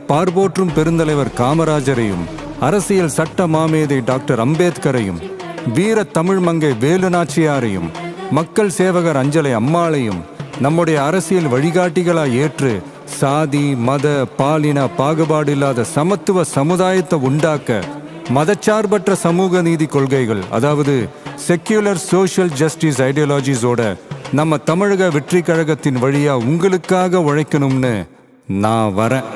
பார்போற்றும் பெருந்தலைவர் காமராஜரையும், அரசியல் சட்ட மாமேதை டாக்டர் அம்பேத்கரையும், வீர தமிழ் மங்கை வேலு நாச்சியாரையும், மக்கள் சேவகர் அஞ்சலை அம்மாளையும் நம்முடைய அரசியல் வழிகாட்டிகளாய் ஏற்று சாதி மத பாலின பாகுபாடு இல்லாத சமத்துவ சமுதாயத்தை உண்டாக்க மதச்சார்பற்ற சமூக நீதி கொள்கைகள், அதாவது செக்யூலர் சோஷியல் ஜஸ்டிஸ் ஐடியாலஜிஸோட நம்ம தமிழக வெற்றி கழகத்தின் வழியா உங்களுக்காக உழைக்கணும்னு நான் வரேன்.